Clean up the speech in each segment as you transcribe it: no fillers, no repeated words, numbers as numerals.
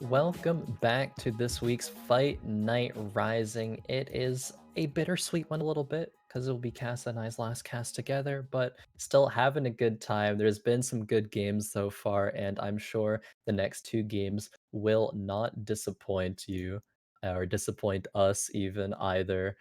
Welcome back to this week's Fight Night Rising. It is a bittersweet one a little bit because it will be Casa and I's last cast together, but still having a good time. There's been some good games so far, and I'm sure the next two games will not disappoint you or disappoint us even either.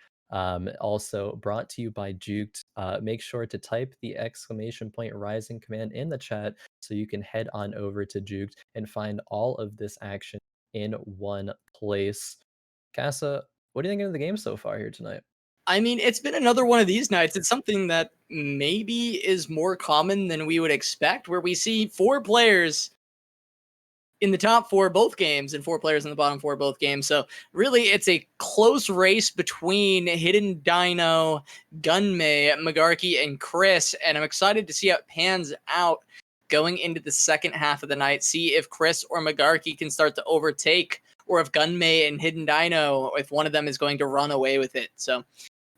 Also brought to you by Juked. Make sure to type the exclamation point rising command in the chat so you can head on over to Juked and find all of this action in one place. Casa, what do you think of the game so far here tonight? I mean, it's been another one of these nights. It's something that maybe is more common than we would expect, where we see four players in the top four both games and four players in the bottom four both games. So really, it's a close race between Hidden Dino, Gunmay, Magarky, and Khris. And I'm excited to see how it pans out going into the second half of the night. See if Khris or Magarky can start to overtake, or if Gunmay and Hidden Dino, if one of them is going to run away with it. So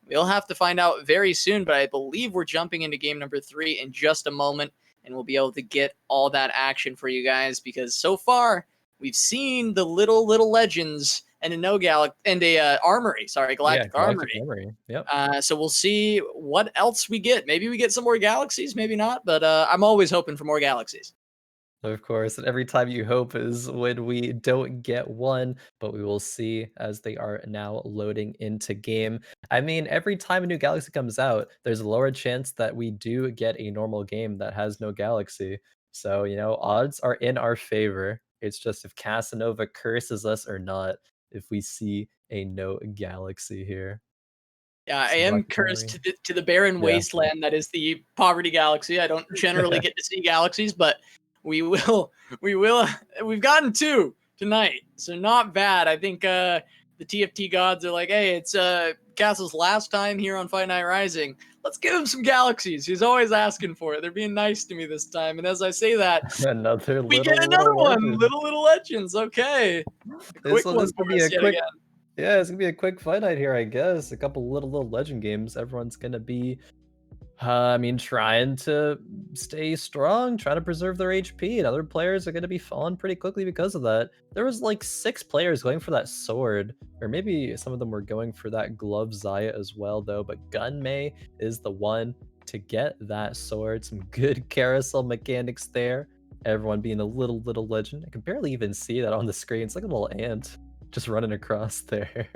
we'll have to find out very soon, but I believe we're jumping into game number 3 in just a moment, and we'll be able to get all that action for you guys, because so far we've seen the little legends and a armory, Yeah, galactic Galactic armory. Memory. Yep. So we'll see what else we get. Maybe we get some more galaxies, maybe not, but I'm always hoping for more galaxies. Of course, and every time you hope is when we don't get one, but we will see as they are now loading into game. I mean, every time a new galaxy comes out, there's a lower chance that we do get a normal game that has no galaxy. So, odds are in our favor. It's just if Casanova curses us or not, if we see a no galaxy here. Yeah, I So am Galactic cursed Memory. to the barren Yeah. wasteland that is the poverty galaxy. I don't generally get to see galaxies, but we will. We will. We've gotten 2 tonight, so not bad. I think the TFT gods are like, hey, it's Castle's last time here on Fight Night Rising. Let's give him some galaxies. He's always asking for it. They're being nice to me this time, and as I say that, Another we get another little one. legend. Little legends. Okay, a This quick one, one this for could be us a yet quick. again. Yeah, it's gonna be a quick fight night here, I guess. A couple little legend games. Everyone's gonna be, trying to stay strong, trying to preserve their HP, and other players are gonna be falling pretty quickly because of that. There was like 6 players going for that sword, or maybe some of them were going for that glove Zaya as well, though. But Gunmay is the one to get that sword. Some good carousel mechanics there. Everyone being a little legend. I can barely even see that on the screen. It's like a little ant just running across there.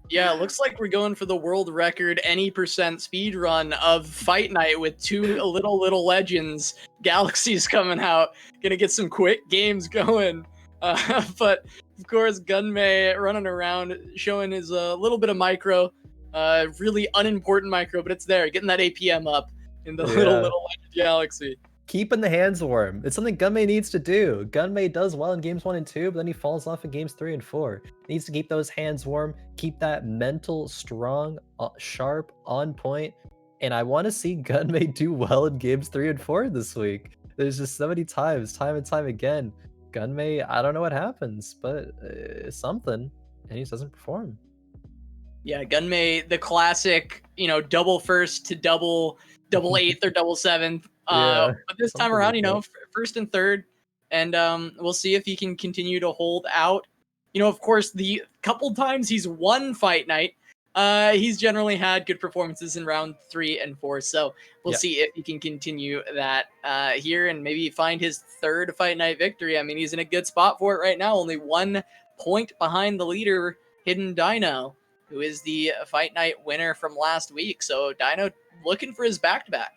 Yeah, it looks like we're going for the world record any percent speed run of Fight Night with 2 little legends, galaxies coming out. Gonna get some quick games going. But of course, Gunmay running around, showing his little bit of micro, really unimportant micro, but it's there, getting that APM up in the Yeah. little legend galaxy. Keeping the hands warm. It's something Gunmay needs to do. Gunmay does well in games 1 and 2, but then he falls off in games 3 and 4. He needs to keep those hands warm, keep that mental strong, sharp, on point. And I want to see Gunmay do well in games 3 and 4 this week. There's just so many times, time and time again. Gunmay, I don't know what happens, but something, and he just doesn't perform. Yeah, Gunmay, the classic, double first to double eighth or double seventh. Yeah, But this time something around, like that. first and third, and we'll see if he can continue to hold out. Of course, the couple times he's won Fight Night, he's generally had good performances in round 3 and 4. So we'll Yeah. see if he can continue that here and maybe find his third Fight Night victory. I mean, he's in a good spot for it right now, only 1 point behind the leader, Hidden Dino, who is the Fight Night winner from last week. So Dino looking for his back-to-back.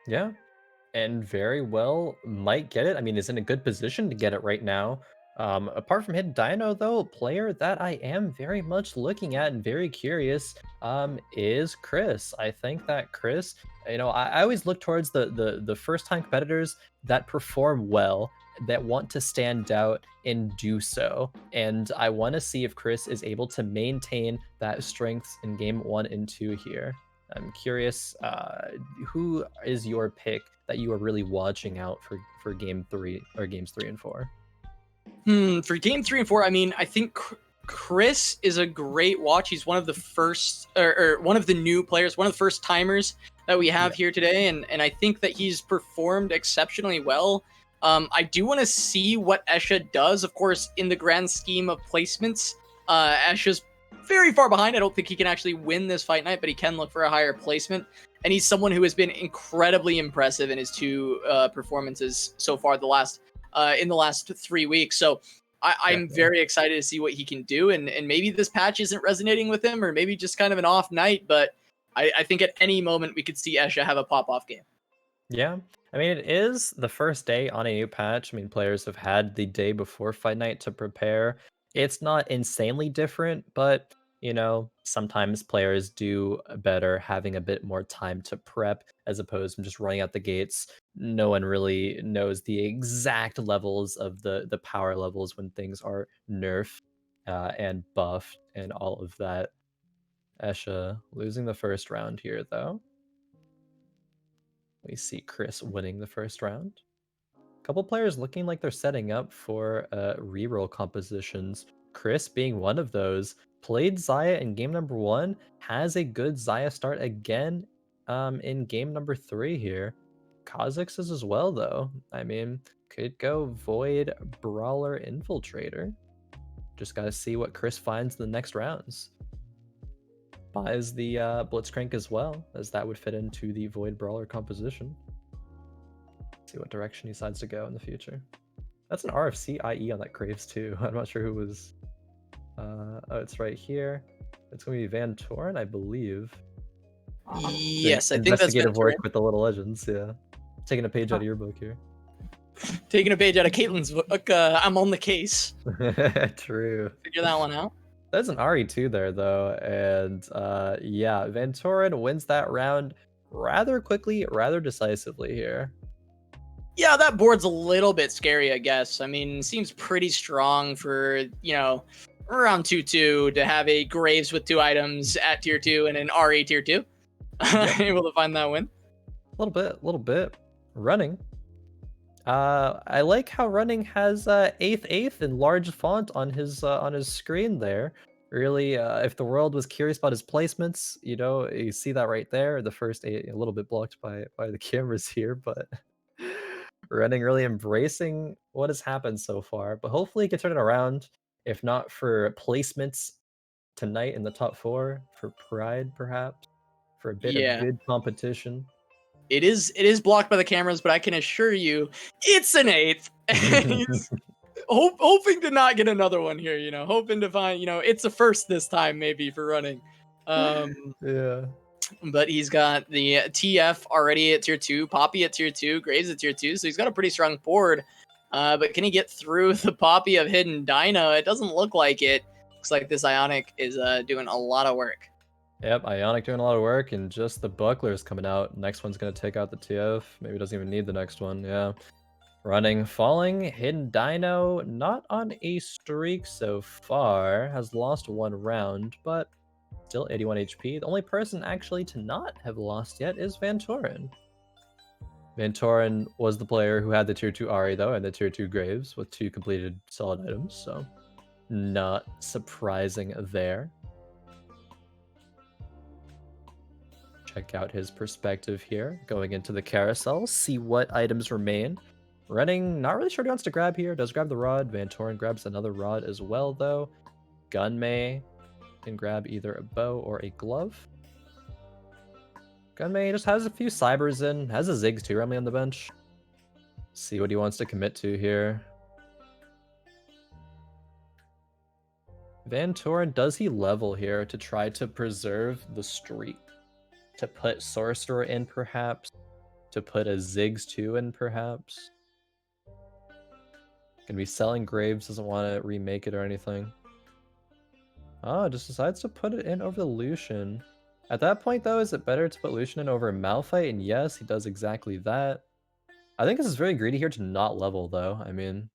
Yeah, and very well might get it. I mean, is in a good position to get it right now. Apart from Hidden Dino, though, player that I am very much looking at and very curious is Khris. I think that Khris, I always look towards the first time competitors that perform well, that want to stand out and do so. And I want to see if Khris is able to maintain that strength in game 1 and 2 here. I'm curious, who is your pick that you are really watching out for game 3 or games 3 and 4? For game 3 and 4, I mean, I think Khris is a great watch. He's one of the first, or one of the new players, one of the first timers that we have here today, and I think that he's performed exceptionally well I do want to see what Escha does. Of course, in the grand scheme of placements, Escha's very far behind. I don't think he can actually win this fight night, but he can look for a higher placement. And he's someone who has been incredibly impressive in his two performances so far in the last 3 weeks. So I'm very excited to see what he can do. And maybe this patch isn't resonating with him, or maybe just kind of an off night. But I think at any moment we could see Escha have a pop-off game. Yeah. I mean, it is the first day on a new patch. I mean, players have had the day before fight night to prepare. It's not insanely different, but sometimes players do better having a bit more time to prep as opposed to just running out the gates. No one really knows the exact levels of the power levels when things are nerfed and buffed and all of that. Escha losing the first round here, though. We see Khris winning the first round. A couple players looking like they're setting up for reroll compositions. Khris being one of those. Played Xayah in game number 1. Has a good Xayah start again in game number 3 here. Kha'Zix is as well, though. I mean, could go Void, Brawler, Infiltrator. Just gotta see what Khris finds in the next rounds. Buys the Blitzcrank as well, as that would fit into the Void Brawler composition. See what direction he decides to go in the future. That's an RFC IE on that Graves too. I'm not sure who was. Oh, it's right here. It's gonna be VanTooren, I believe. Yes, I think that's investigative work VanTooren. with the Little Legends. Yeah, taking a page out of your book here. Taking a page out of Caitlin's book. I'm on the case. True. Figure that one out. There's an RE2 there though, and yeah, VanTooren wins that round rather quickly, rather decisively here. Yeah, that board's a little bit scary, I guess. I mean, seems pretty strong for, around 2-2 to have a Graves with 2 items at tier 2 and an RE tier 2. Yeah. Able to find that win. A little bit. Running. I like how Running has 8th in large font on his screen there. Really, if the world was curious about his placements, you see that right there. The first 8 a little bit blocked by the cameras here, but Running really embracing what has happened so far. But hopefully he can turn it around. If not for placements tonight in the top 4, for pride perhaps, for a bit of good competition. It is blocked by the cameras, but I can assure you, it's an 8th. He's hoping to not get another one here. Hoping to find, it's a first this time maybe for Running. Yeah. But he's got the TF already at tier 2, Poppy at tier 2, Graves at tier 2, so he's got a pretty strong board. But can he get through the Poppy of Hidden Dino? It doesn't look like it. Looks like this Ionic is doing a lot of work. Yep, Ionic doing a lot of work, and just the Buckler's coming out. Next one's going to take out the TF. Maybe doesn't even need the next one, yeah. Running, falling, Hidden Dino, not on a streak so far. Has lost 1 round, but still 81 HP. The only person actually to not have lost yet is VanTooren. VanTooren was the player who had the tier 2 Ahri though, and the tier 2 Graves with 2 completed solid items, so not surprising there. Check out his perspective here, going into the carousel, see what items remain. Running, not really sure what he wants to grab here. Does grab the rod. VanTooren grabs another rod as well, though. Gunmay can grab either a bow or a glove. Gunmay just has a few cybers in, has a Ziggs too, Remley on the bench. See what he wants to commit to here. VanTooren, does he level here to try to preserve the streak? To put Sorcerer in, perhaps? To put a Ziggs 2 in, perhaps? Gonna be selling Graves, doesn't want to remake it or anything. Oh, just decides to put it in over the Lucian. At that point, though, is it better to put Lucian in over Malphite? And yes, he does exactly that. I think this is very greedy here to not level, though. I mean...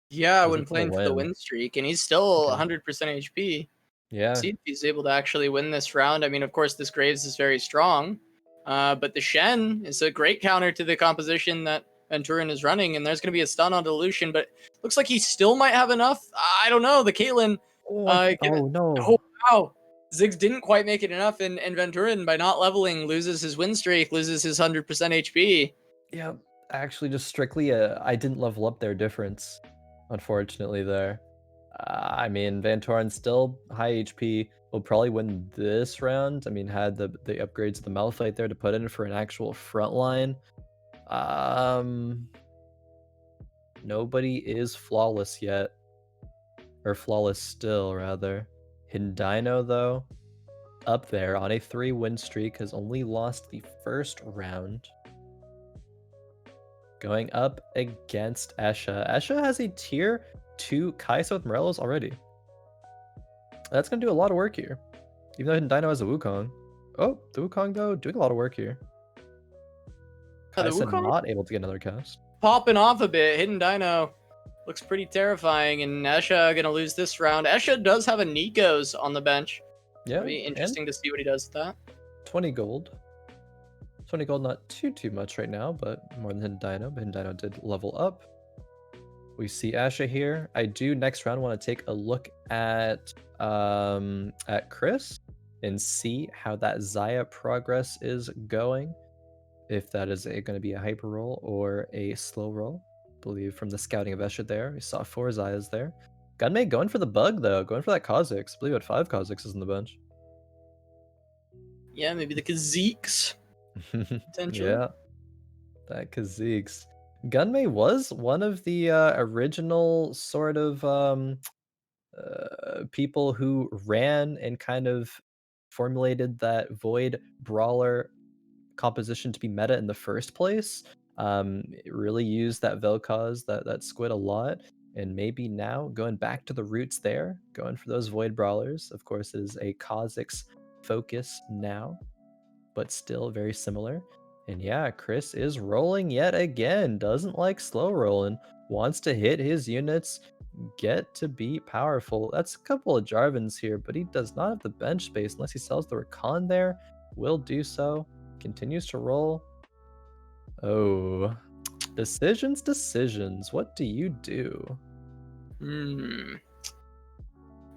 Yeah, when playing for the win streak, and he's still 100% HP. Yeah. See if he's able to actually win this round. I mean, of course, this Graves is very strong, but the Shen is a great counter to the composition that VanTooren is running, and there's going to be a stun on Lucian, but looks like he still might have enough. I don't know. The Caitlyn. No. Oh, wow. Ziggs didn't quite make it enough, and VanTooren, by not leveling, loses his win streak, loses his 100% HP. Yeah, actually, just strictly, I didn't level up their difference, unfortunately, there. I mean, VanTooren still high HP, will probably win this round. I mean, had the upgrades to the Malphite there to put in for an actual front line. Um, Nobody is flawless yet, or flawless still, rather. Hidden Dino, though, up there on a 3-win streak, has only lost the first round. Going up against Escha. Escha has a tier 2 Kaisa with Morelos already. That's going to do a lot of work here. Even though Hidden Dino has a Wukong. Oh, the Wukong, though, doing a lot of work here. The Kaisa Wukong not able to get another cast. popping off a bit. Hidden Dino looks pretty terrifying, and Escha gonna lose this round. Escha does have a Nikos on the bench. Yeah, It'll be interesting to see what he does with that. 20 gold. 20 gold, not too much right now, but more than Hidden Dino. But Hidden Dino did level up. We see Asha here. I do next round want to take a look at Khris and see how that Xayah progress is going. If that is going to be a hyper roll or a slow roll. I believe from the scouting of Escha there, we saw 4 Xayahs there. Gunmay going for the bug though, going for that Kha'Zix. I believe it 5 Kha'Zixes on the bench. Yeah, maybe the Kazeeks. Potentially. Yeah, that Kha'Zix. Gunmay was one of the original sort of people who ran and kind of formulated that Void Brawler composition to be meta in the first place. It really used that Vel'Koz, that squid a lot, and maybe now going back to the roots there, going for those Void Brawlers. Of course, it is a Kha'Zix focus now, but still very similar. And yeah, Khris is rolling yet again. Doesn't like slow rolling. Wants to hit his units, get to be powerful. That's a couple of Jarvans here, but he does not have the bench space unless he sells the Rakan there. Will do so. Continues to roll. Oh, decisions. What do you do?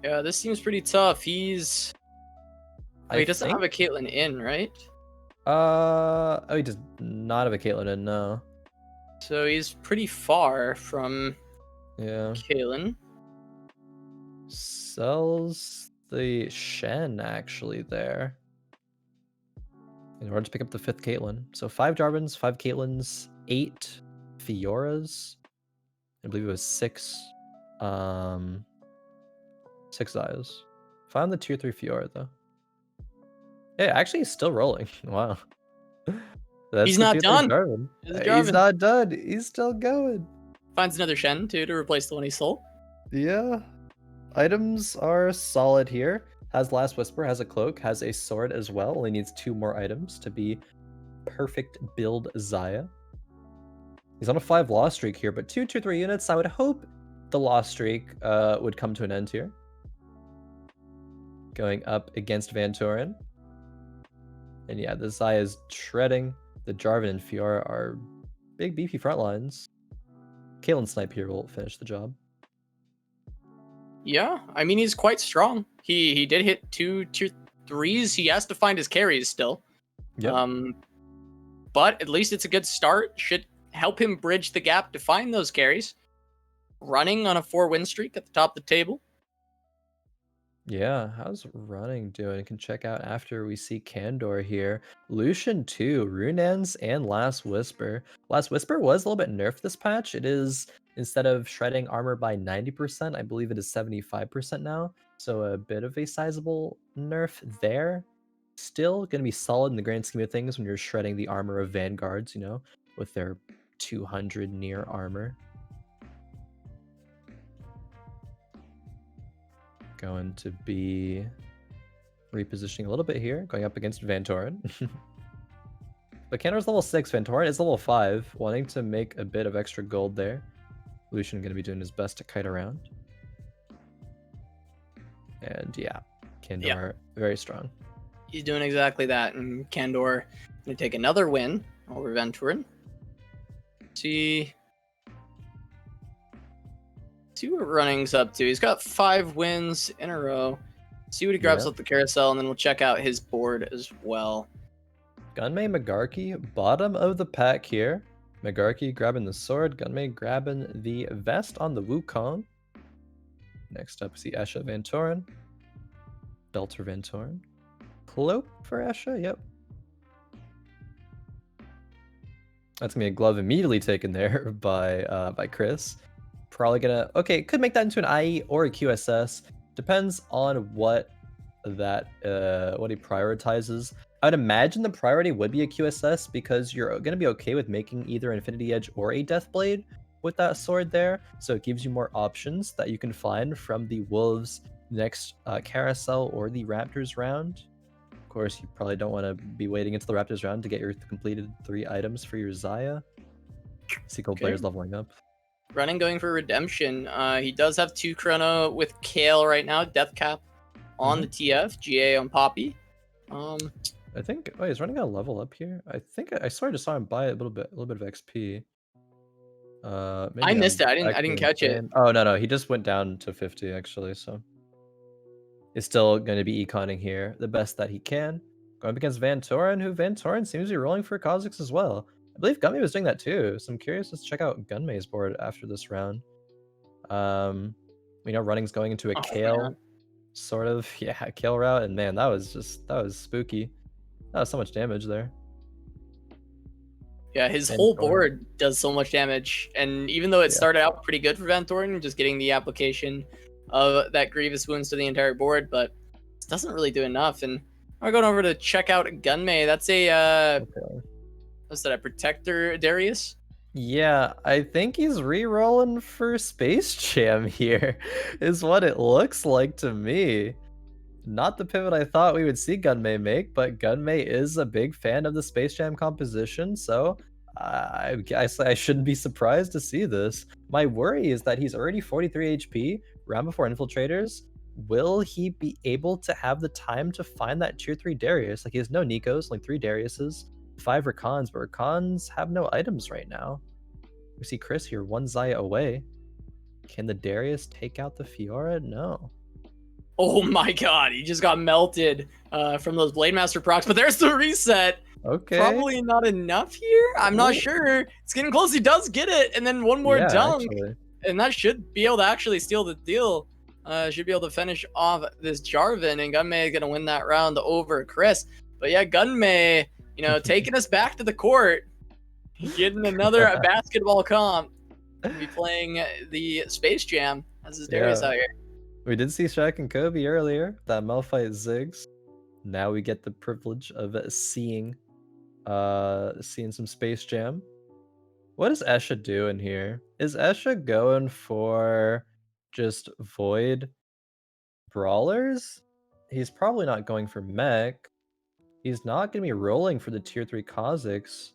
Yeah, this seems pretty tough. He's... Oh, he doesn't have a Caitlyn in, right? Oh, he does not have a Caitlyn in, no. So he's pretty far from Caitlyn. Sells the Shen actually there in order to pick up the 5th Caitlyn. So 5 Jarvans, 5 Caitlyns, 8 Fioras. I believe it was 6 Xayahs. Found the tier 3 Fiora though. Yeah, actually he's still rolling. Wow. He's not done. He's not done. He's still going. Finds another Shen too to replace the one he stole. Yeah. Items are solid here. Has Last Whisper, has a cloak, has a sword as well. Only needs 2 more items to be perfect build Xayah. He's on a 5 loss streak here, but 2 tier 3 units. I would hope the loss streak would come to an end here. Going up against VanTooren. And yeah, the Xayah is shredding. The Jarvan and Fiora are big beefy front lines. Caitlyn Snipe here will finish the job. Yeah, I mean, he's quite strong. He did hit 2 tier 3s. He has to find his carries still. Yep. But at least it's a good start. Should help him bridge the gap to find those carries. Running on a 4-win streak at the top of the table. Yeah, how's running doing? Can check out after we see Candor here. Lucian 2, Runans, and Last Whisper. Last Whisper was a little bit nerfed this patch. It is, instead of shredding armor by 90%, I believe it is 75% now. So a bit of a sizable nerf there. Still going to be solid in the grand scheme of things when you're shredding the armor of Vanguards, you know, with their 200 near armor. Going to be repositioning a little bit here, going up against VanTooren. But Candor's level 6, VanTooren is level 5, wanting to make a bit of extra gold there. Lucian going to be doing his best to kite around. And yeah, Candor very strong. He's doing exactly that, and Candor going to take another win over VanTooren. See what running's up to. He's got 5 wins in a row. See what he grabs off the carousel, and then we'll check out his board as well. Gunmay Magarky, bottom of the pack here. Magarky grabbing the sword, Gunmay grabbing the vest on the Wukong. Next up, see Escha VanTooren. Delta VanTooren. Cloak for Escha, yep. That's gonna be a glove immediately taken there by Krisz. Probably gonna, okay, could make that into an IE or a QSS. Depends on what that what he prioritizes. I would imagine the priority would be a QSS because you're gonna be okay with making either Infinity Edge or a Deathblade with that sword there. So it gives you more options that you can find from the Wolves next carousel or the Raptors round. Of course, you probably don't want to be waiting until the Raptors round to get your completed 3 items for your Xayah. See gold players leveling up. Running going for redemption. He does have 2 chrono with Kale right now. Death cap on the TF, GA on Poppy. I think he's running a level up here. I think I sort of just saw him buy a little bit of XP. Maybe I missed it. I didn't catch it. Oh no, he just went down to 50 actually. So is still going to be econing here the best that he can. Going up against VanTooren, who VanTooren seems to be rolling for Kha'Zix as well. I believe Gunmay was doing that too, so I'm curious to check out Gunmay's board after this round. We know running's going into a Kale sort of, Kale route, and man, that was spooky. That was so much damage there. Yeah, his whole board does so much damage, and even though it started out pretty good for VanTooren, just getting the application of that grievous wounds to the entire board, but it doesn't really do enough. And we're going over to check out Gunmay. That's a what's that, a protector Darius? Yeah, I think he's re-rolling for Space Jam here, is what it looks like to me. Not the pivot I thought we would see Gunmay make, but Gunmay is a big fan of the Space Jam composition, so I guess I shouldn't be surprised to see this. My worry is that he's already 43 HP, round before Infiltrators. Will he be able to have the time to find that tier 3 Darius? Like, he has no Nikos, like 3 Dariuses, 5 Rakans, but Rakans have no items right now. We see Krisz here, 1 Xayah away. Can the Darius take out the Fiora? No. Oh my god, he just got melted from those Blade Master procs, but there's the reset. Okay. Probably not enough here. I'm not sure. It's getting close. He does get it, and then one more dunk. Actually. And that should be able to actually steal the deal. Should be able to finish off this Jarvan, and Gunmay is going to win that round over Krisz. But yeah, Gunmay, you know, taking us back to the court, getting another basketball comp. We'll be playing the Space Jam as his Darius out here. We did see Shaq and Kobe earlier, that Malphite Ziggs. Now we get the privilege of seeing some Space Jam. What is Escha doing here? Is Escha going for just Void Brawlers? He's probably not going for Mech. He's not going to be rolling for the tier 3 Kha'Zix.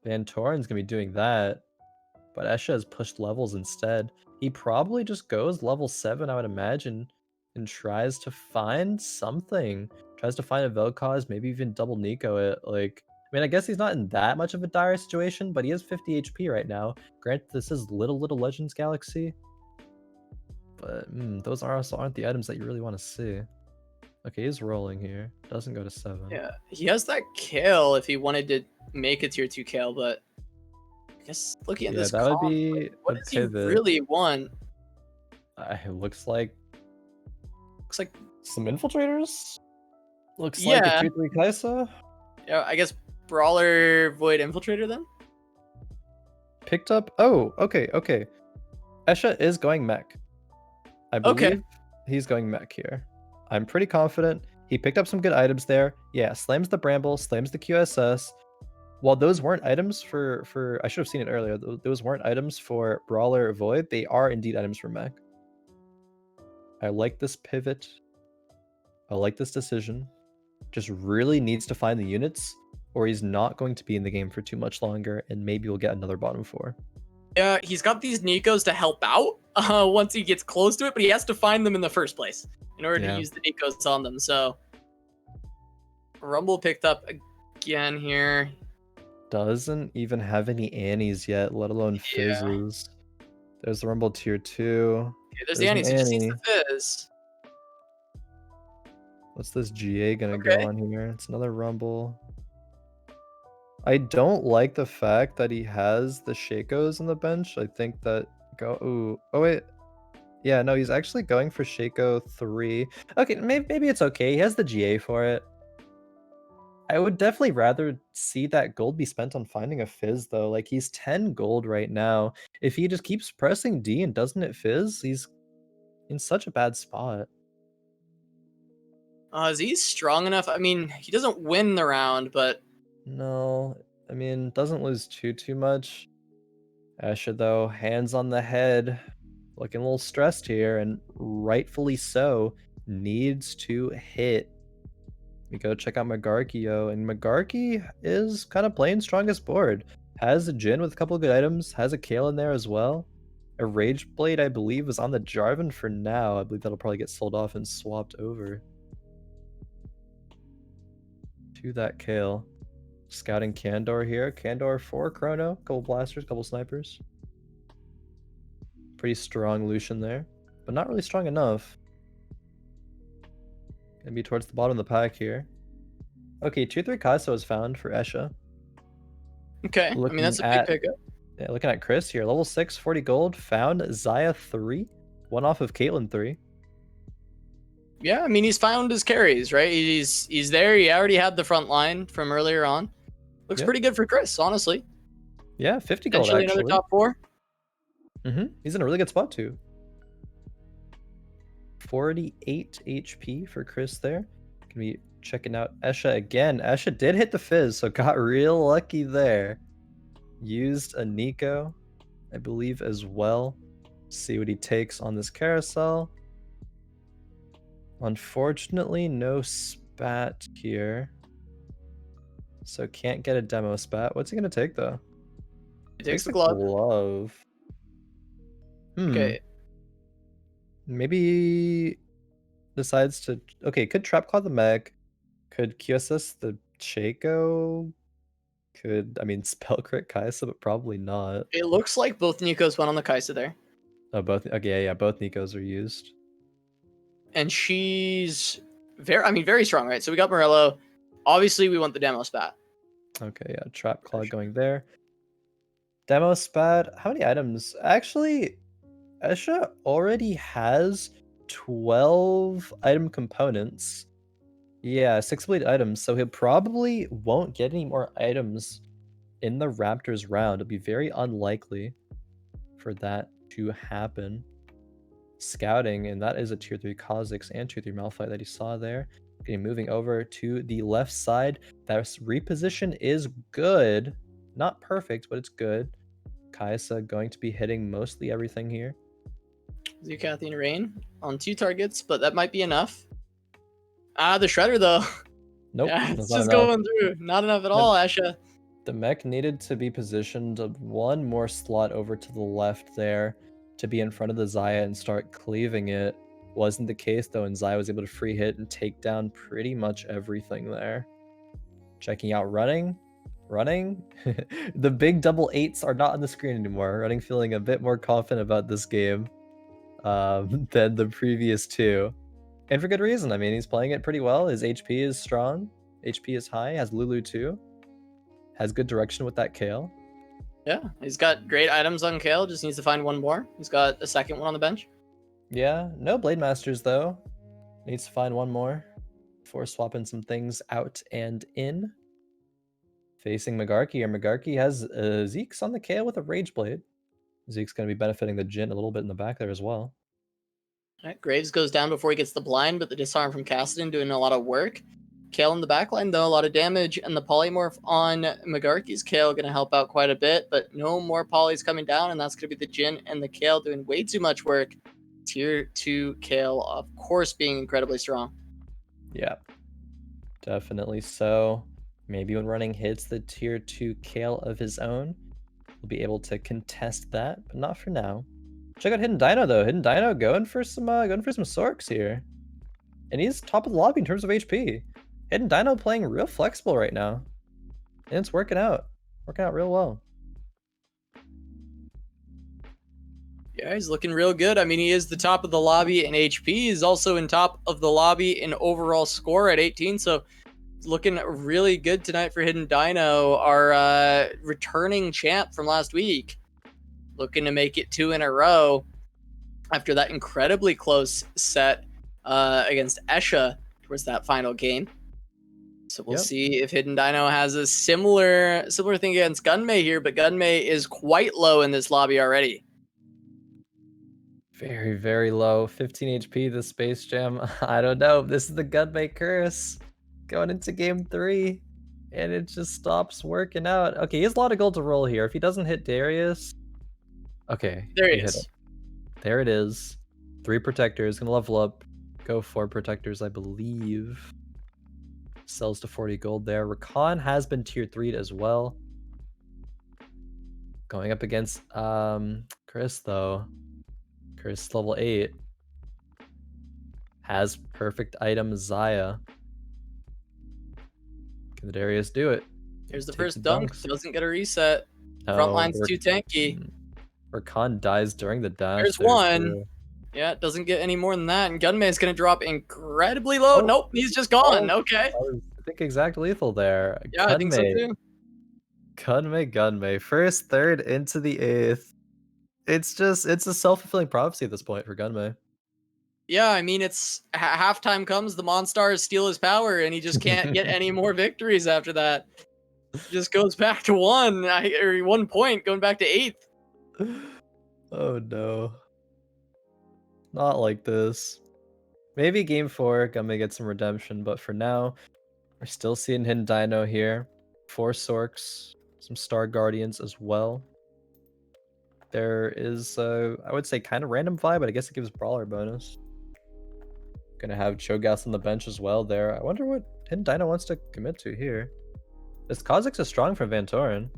VanTooren's going to be doing that. But Escha has pushed levels instead. He probably just goes level 7, I would imagine, and tries to find something. Tries to find a Vel'Koz, maybe even double Nico it. Like, I mean, I guess he's not in that much of a dire situation, but he has 50 HP right now. Granted, this is little Legends Galaxy. But those also aren't the items that you really want to see. Okay, he's rolling here. Doesn't go to 7. Yeah, he has that Kale if he wanted to make a tier 2 Kale, but I guess looking at this that would be what does he really want? It looks like some Infiltrators. Looks like a tier 3 Kaisa. Yeah, I guess Brawler Void Infiltrator then? Picked up. Oh, okay. Escha is going mech. I believe he's going mech here. I'm pretty confident. He picked up some good items there. Yeah, slams the Bramble, slams the QSS. While those weren't items for I should have seen it earlier. Those weren't items for Brawler Void. They are indeed items for mech. I like this pivot. I like this decision. Just really needs to find the units, or he's not going to be in the game for too much longer, and maybe we'll get another bottom 4. Yeah, he's got these Nikos to help out once he gets close to it, but he has to find them in the first place in order to use the Nikos on them. So Rumble picked up again here. Doesn't even have any Annies yet, let alone Fizzes. There's the Rumble tier 2. Okay, there's the Annies. He just needs the Fizz. What's this GA gonna go on here? It's another Rumble. I don't like the fact that he has the Shakos on the bench. I think that ooh. Oh wait. Yeah, no, he's actually going for Shako 3. Okay, maybe it's okay. He has the GA for it. I would definitely rather see that gold be spent on finding a Fizz, though. Like, he's 10 gold right now. If he just keeps pressing D and doesn't it Fizz, he's in such a bad spot. Is he strong enough? I mean, he doesn't win the round, but No, I mean, doesn't lose too much. Escha, though, hands on the head, looking a little stressed here, and rightfully so, needs to hit. We go check out Magarky, and Magarky is kind of playing strongest board. Has a Jhin with a couple of good items, has a Kale in there as well. A Rage Blade, I believe, is on the Jarvan for now. I believe that'll probably get sold off and swapped over to that Kale. Scouting Candor here. Candor for Chrono. Couple blasters, couple snipers. Pretty strong Lucian there, but not really strong enough. Gonna be towards the bottom of the pack here. Okay, 2-3 Casa was found for Escha. okay. I mean, that's a big pickup. Yeah, looking at Chris here. Level 6, 40 gold. Found Xayah 3. One off of Caitlyn 3. Yeah, I mean, he's found his carries, right? He's there. He already had the front line from earlier on. Looks pretty good for Chris, honestly. Yeah, 50 gold Potentially actually. another top 4. He's in a really good spot too. 48 HP for Chris there. Gonna be checking out Escha again. Escha did hit the Fizz, so got real lucky there. Used a Nico, I believe, as well. See what he takes on this carousel. Unfortunately, no spat here. So can't get a demo spat. What's he gonna take though? He takes the glove. Okay. Maybe decides to. Okay, could Trap Claw the mech. Could QSS the Shaco. Could, I mean, Spell Crit Kaisa, but probably not. It looks like both Nikos went on the Kaisa there. Oh, both. Okay, yeah, both Nikos are used. And she's very strong, right? So we got Morello. Obviously, we want the demo spat. Okay, yeah, Trap Claw going there. Demo spat. How many items? Actually, Escha already has 12 item components. Yeah, 6 blade items, so he probably won't get any more items in the Raptors round. It'll be very unlikely for that to happen. Scouting, and that is a tier 3 Kha'Zix and tier 3 Malphite that he saw there. Okay, moving over to the left side. That reposition is good. Not perfect, but it's good. Kaisa going to be hitting mostly everything here. Zukathi and Rain on 2 targets, but that might be enough. The Shredder, though. Nope. Yeah, it's just going through. Not enough at all, Escha. The mech needed to be positioned one more slot over to the left there to be in front of the Xayah and start cleaving it. Wasn't the case, though, and Xayah was able to free hit and take down pretty much everything there. Checking out Running. The big double 8s are not on the screen anymore. Running feeling a bit more confident about this game than the previous 2. And for good reason. I mean, he's playing it pretty well. His HP is strong. HP is high. Has Lulu too. Has good direction with that Kale. Yeah, he's got great items on Kale. Just needs to find one more. He's got a second one on the bench. Yeah, no Blade Masters though. Needs to find one more before swapping some things out and in. Facing Magarky, or Magarky has Zeke's on the Kale with a Rage Blade. Zeke's going to be benefiting the Jhin a little bit in the back there as well. All right, Graves goes down before he gets the blind, but the disarm from Kassadin doing a lot of work. Kale in the backline, though, a lot of damage, and the polymorph on Magarky's Kale going to help out quite a bit, but no more polys coming down, and that's going to be the Jhin and the Kale doing way too much work. Tier 2 Kale, of course, being incredibly strong. Yeah, definitely so. Maybe when Running hits the tier 2 Kale of his own, we'll be able to contest that, but not for now. Check out Hidden Dino though. Hidden Dino going for some Sorks here, and he's top of the lobby in terms of HP. Hidden Dino playing real flexible right now, and it's working out real well. Yeah, he's looking real good. I mean, he is the top of the lobby in HP. He's also in top of the lobby in overall score at 18. So looking really good tonight for Hidden Dino, our returning champ from last week. Looking to make it 2 in a row after that incredibly close set against Escha towards that final game. So we'll see if Hidden Dino has a similar thing against Gunmay here, but Gunmay is quite low in this lobby already. Very, very low. 15 HP, the Space Jam. I don't know. This is the Gunmay curse. Going into game 3. And it just stops working out. Okay, he has a lot of gold to roll here. If he doesn't hit Darius... Okay. There he hit is. it. There it is. 3 protectors. Gonna level up. Go 4 protectors, I believe. Sells to 40 gold there. Rakan has been tier 3'd as well. Going up against Khris, though. Khris level 8. Has perfect item Xayah. Can the Darius do it? Here's the Take first the dunk. dunks. Doesn't get a reset. Oh, Front line's too tanky. Rakan dies during the dash. There's there, one. too. Yeah, it doesn't get any more than that. And Gunmay's going to drop incredibly low. Oh. Nope, he's just gone. Oh, Okay. I think exact lethal there. Yeah, I think so too. Gunmay. First, third, into the 8th. It's a self-fulfilling prophecy at this point for Gunmay. Yeah, I mean, it's halftime comes, the Monstars steal his power, and he just can't get any more victories after that. Just goes back to 1, or 1 point, going back to 8th. Oh no. Not like this. Maybe game 4, Gunmay gets some redemption, but for now, we're still seeing Hidden Dino here. 4 Sorks, some Star Guardians as well. There is, I would say, kind of random vibe, but I guess it gives Brawler bonus. Gonna have Cho'Gath on the bench as well there. I wonder what Hidden Dino wants to commit to here. This Kha'Zix is strong from VanTooren.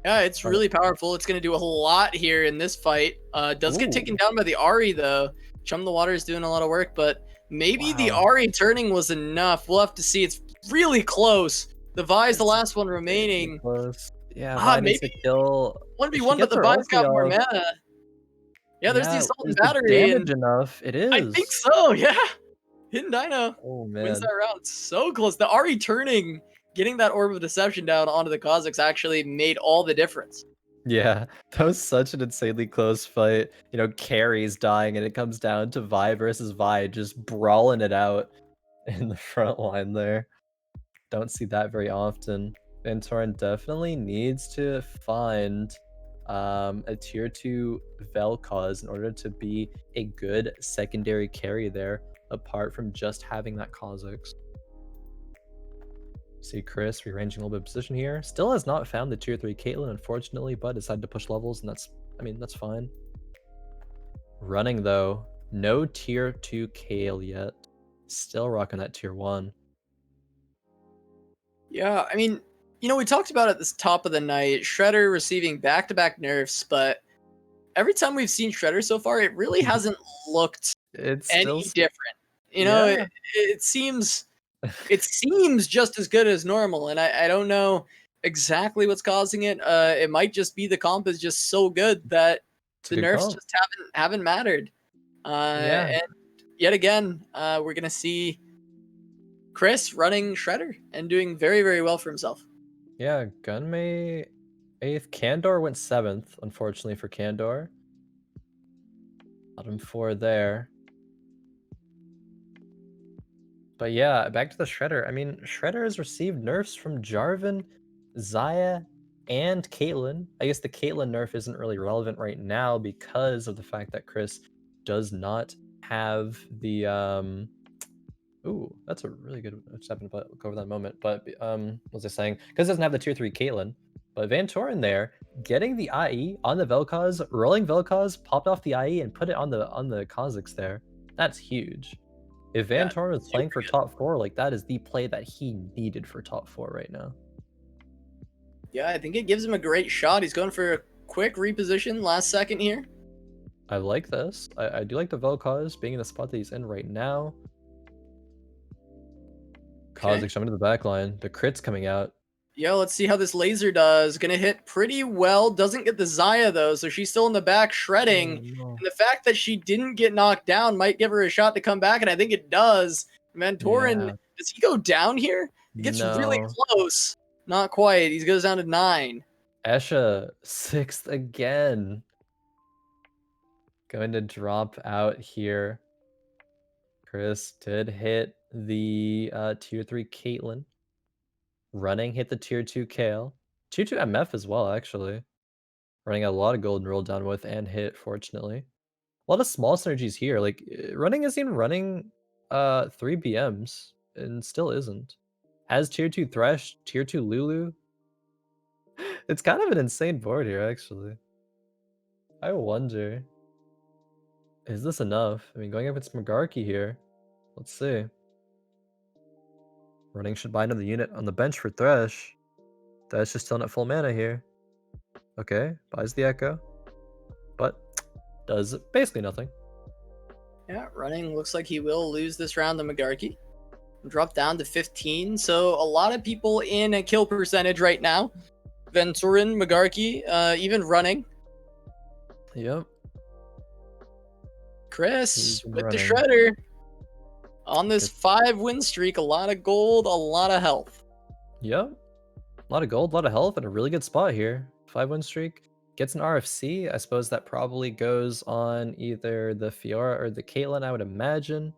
Yeah, it's really powerful. It's going to do a whole lot here in this fight. Does get taken down by the Ahri, though. Chum the Water is doing a lot of work, but maybe the Ahri turning was enough. We'll have to see. It's really close. The Vi's the last one remaining. Close. Yeah, Vi needs to kill. 1v1, but the Vi's got more mana. Yeah, there's the Assault and Battery. Damage enough. It is. I think so, yeah. Hidden Dino wins man. that round. So close. The Ahri turning, getting that Orb of Deception down onto the Kha'Zix actually made all the difference. Yeah, that was such an insanely close fight. You know, carries dying, and it comes down to Vi versus Vi, just brawling it out in the front line there. Don't see that very often. VanTooren definitely needs to find a tier 2 Vel'Koz in order to be a good secondary carry there, apart from just having that Kha'Zix. See Khris rearranging a little bit of position here. Still has not found the tier 3 Caitlyn, unfortunately, but decided to push levels, and that's fine. Running though, no tier 2 Kayle yet. Still rocking that tier 1. Yeah, I mean, you know, we talked about at the top of the night, Shredder receiving back-to-back nerfs, but every time we've seen Shredder so far, it really hasn't looked any different. You know, it seems just as good as normal, and I don't know exactly what's causing it. It might just be the comp is just so good that the nerfs just haven't mattered. And yet again, we're gonna see Khris running Shredder and doing very, very well for himself. Yeah, Gunmay 8th. Candor went 7th, unfortunately for Candor. Bottom 4 there. But yeah, back to the Shredder. I mean, Shredder has received nerfs from Jarvan, Xayah, and Caitlyn. I guess the Caitlyn nerf isn't really relevant right now because of the fact that Khris does not have the ooh, that's a really good. I just happened to go over that moment. But what was I saying? Because it doesn't have the tier 3 Caitlyn. But VanTooren there, getting the IE on the Vel'Koz, rolling Vel'Koz, popped off the IE and put it on the Kha'Zix there. That's huge. If VanTooren was playing for top 4, like that is the play that he needed for top 4 right now. Yeah, I think it gives him a great shot. He's going for a quick reposition last second here. I like this. I do like the Vel'Koz being in the spot that he's in right now. Kha'Zix jumping to the back line. The crit's coming out. Yeah, let's see how this laser does. Gonna hit pretty well. Doesn't get the Xayah though, so she's still in the back shredding. And the fact that she didn't get knocked down might give her a shot to come back, and I think it does. VanTooren, does he go down here? He gets really No. close. Not quite. He goes down to 9. Escha, 6th again. Going to drop out here. Chris did hit the tier 3 Caitlyn. Running hit the tier 2 Kale. Tier 2 MF as well, actually. Running a lot of golden roll down with and hit, fortunately. A lot of small synergies here. Like, running isn't even running 3 BMs and still isn't. Has tier 2 Thresh, tier 2 Lulu. It's kind of an insane board here, actually. I wonder, is this enough? I mean, going up against Magarky here. Let's see. Running should buy another unit on the bench for Thresh. Thresh is still not full mana here. Okay, buys the Echo. But does basically nothing. Yeah, running looks like he will lose this round to Magarky. Drop down to 15. So a lot of people in a kill percentage right now. VanTooren, Magarky, even running. Yep. Chris with running. the shredder. On this 5-win streak, a lot of gold, a lot of health. Yep. A lot of gold, a lot of health, and a really good spot here. 5-win streak. Gets an RFC. I suppose that probably goes on either the Fiora or the Caitlyn, I would imagine.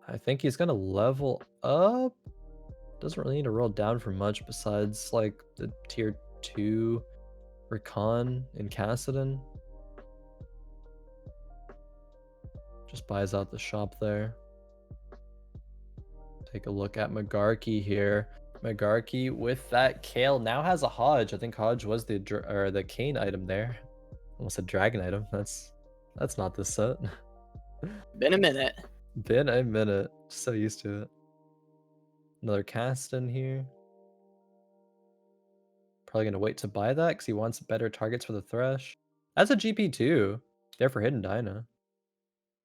I think he's going to level up. Doesn't really need to roll down for much besides like the tier 2 Recon and Kassadin. Just buys out the shop there. Take a look at Magarky here. Magarky with that Kale now has a Hodge. I think Hodge was the Kane item there. Almost a dragon item. That's not this set. Been a minute. Been a minute. So used to it. Another cast in here. Probably gonna wait to buy that because he wants better targets for the Thresh. That's a GP too. There for Hidden Dino.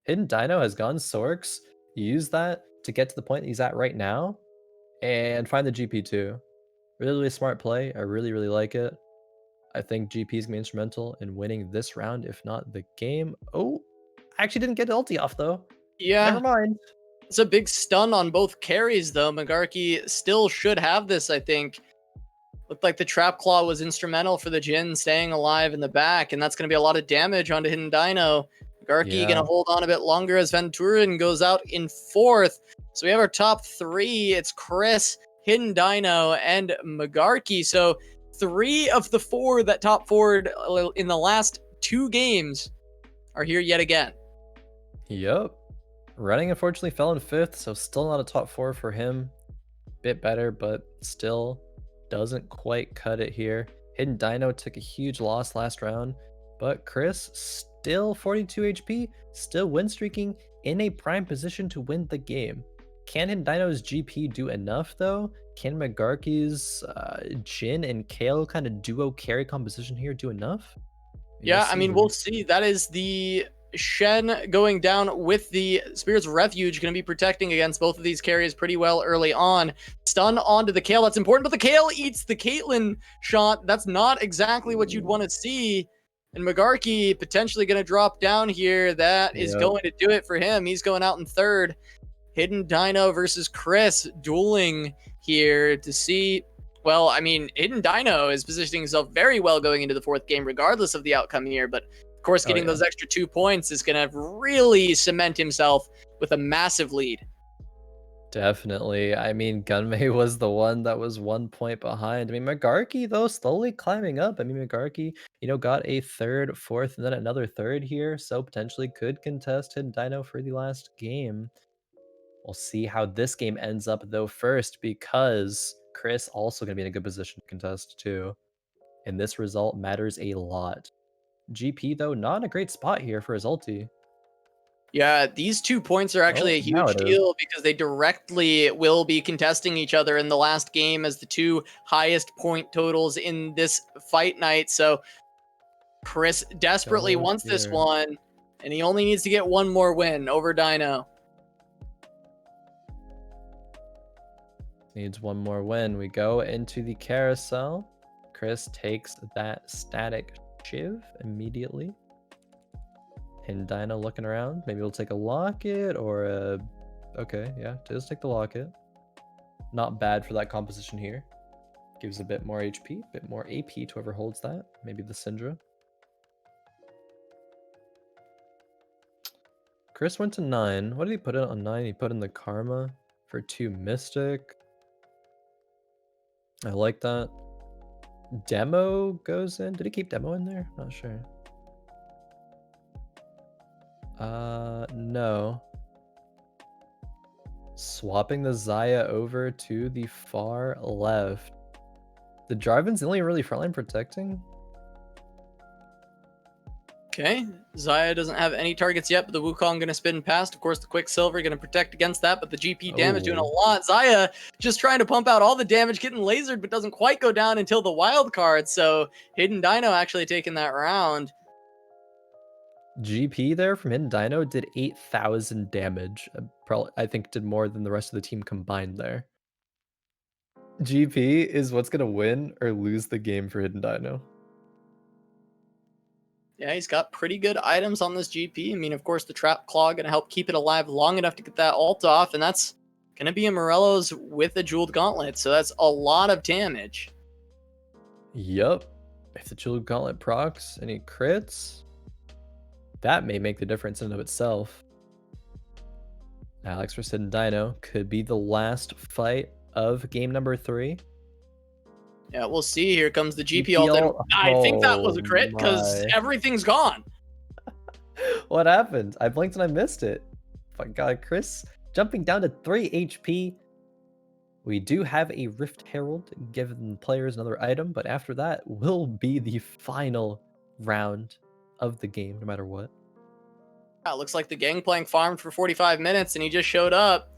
Hidden Dino has gone Sorks. Use that to get to the point that he's at right now. And find the GP too. Really, really smart play. I really, really like it. I think GP is gonna be instrumental in winning this round, if not the game. Oh, I actually didn't get ulti off though. Yeah. Never mind. It's a big stun on both carries, though. Magarky still should have this, I think. Looked like the Trap Claw was instrumental for the Jhin staying alive in the back, and that's going to be a lot of damage onto Hidden Dino. Magarky going to hold on a bit longer as VanTooren goes out in 4th. So we have our top 3. It's Khris, Hidden Dino, and Magarky. So 3 of the 4 that top 4'd in the last 2 games are here yet again. Yep. Running unfortunately fell in 5th, so still not a top 4 for him. Bit better, but still doesn't quite cut it here. Hidden Dino took a huge loss last round, but Khris still 42 HP, still win streaking, in a prime position to win the game. Can Hidden Dino's GP do enough though? Can Magarky's Jhin and Kale kind of duo carry composition here do enough? Yeah, I mean, we'll see. That is the Shen going down with the Spirit's Refuge, going to be protecting against both of these carries pretty well early on. Stun onto the Kale, that's important, but the Kale eats the Caitlyn shot. That's not exactly what you'd want to see. And Magarky potentially going to drop down here. That is going to do it for him. He's going out in 3rd. Hidden Dino versus Khris dueling here to see. Well, I mean, Hidden Dino is positioning himself very well going into the 4th game, regardless of the outcome here. But of course, getting those extra 2 points is going to really cement himself with a massive lead. Definitely. I mean, Gunmay was the one that was 1 point behind. I mean, Magarky, though, slowly climbing up. I mean, Magarky, got a 3rd, 4th, and then another 3rd here. So potentially could contest Hidden Dino for the last game. We'll see how this game ends up, though, first, because Khris also going to be in a good position to contest, too. And this result matters a lot. GP, though, not in a great spot here for his ulti. Yeah, these 2 points are actually a huge deal because they directly will be contesting each other in the last game as the 2 highest point totals in this fight night. So Khris desperately wants this one, and he only needs to get 1 more win over Dino. Needs 1 more win. We go into the carousel. Khris takes that static Shiv immediately. And Dino looking around. Maybe we'll take a locket or a Okay, yeah, does take the locket. Not bad for that composition here. Gives a bit more HP, a bit more AP to whoever holds that. Maybe the Syndra. Khris went to 9. What did he put in on 9? He put in the Karma for 2 Mystic. I like that. Demo goes in. Did he keep Demo in there? Not sure. No. Swapping the Xayah over to the far left. The Jarvan's the only really frontline protecting. Okay, Xayah doesn't have any targets yet, but the Wukong gonna spin past. Of course, the Quicksilver gonna protect against that, but the GP damage doing a lot. Xayah just trying to pump out all the damage, getting lasered, but doesn't quite go down until the wild card. So Hidden Dino actually taking that round. GP there from Hidden Dino did 8,000 damage. Probably, I think did more than the rest of the team combined there. GP is what's gonna win or lose the game for Hidden Dino. Yeah, he's got pretty good items on this GP. I mean, of course, the Trap Claw going to help keep it alive long enough to get that ult off, and that's going to be a Morello's with a Jeweled Gauntlet, so that's a lot of damage. Yup. If the Jeweled Gauntlet procs any crits, that may make the difference in and of itself. Alex versus Hidden Dino could be the last fight of game number 3. Yeah, we'll see. Here comes the GP ult, and I think that was a crit because everything's gone. What happened? I blinked and I missed it. My God, Khris jumping down to 3 HP. We do have a Rift Herald giving players another item, but after that will be the final round of the game, no matter what. Yeah, looks like the Gangplank farmed for 45 minutes, and he just showed up,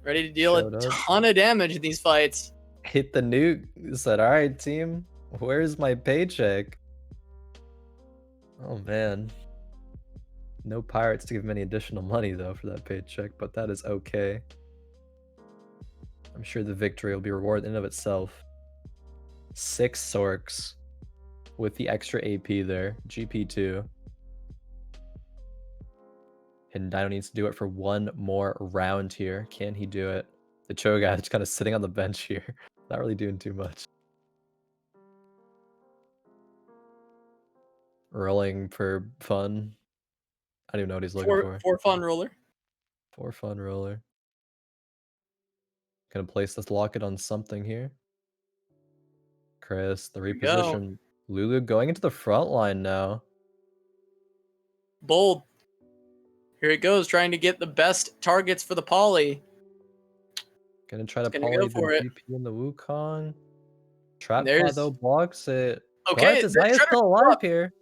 ready to deal a ton of damage in these fights. Hit the nuke, said, all right, team, where's my paycheck? Oh, man. No pirates to give him any additional money, though, for that paycheck, but that is okay. I'm sure the victory will be rewarded in and of itself. 6 Sorks with the extra AP there. GP2. Hidden Dino needs to do it for one more round here. Can he do it? The Cho'Gath is kind of sitting on the bench here. Not really doing too much. Rolling for fun. I don't even know what he's looking for. For fun roller. For fun roller. Gonna place this locket on something here. Khris, the reposition. Lulu going into the front line now. Bold. Here it goes, trying to get the best targets for the poly. Gonna try to poly the GP and the Wukong. Trap Claw though blocks it. Okay, Xayah's still alive here.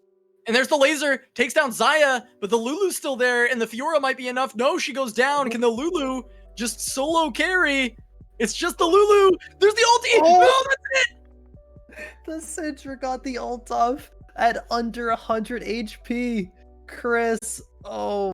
And there's the laser, takes down Xayah, but the Lulu's still there, and the Fiora might be enough. No, she goes down. Can the Lulu just solo carry? It's just the Lulu. There's the ulti. Oh, no, that's it. The Syndra got the ult off at under 100 HP. Khris, oh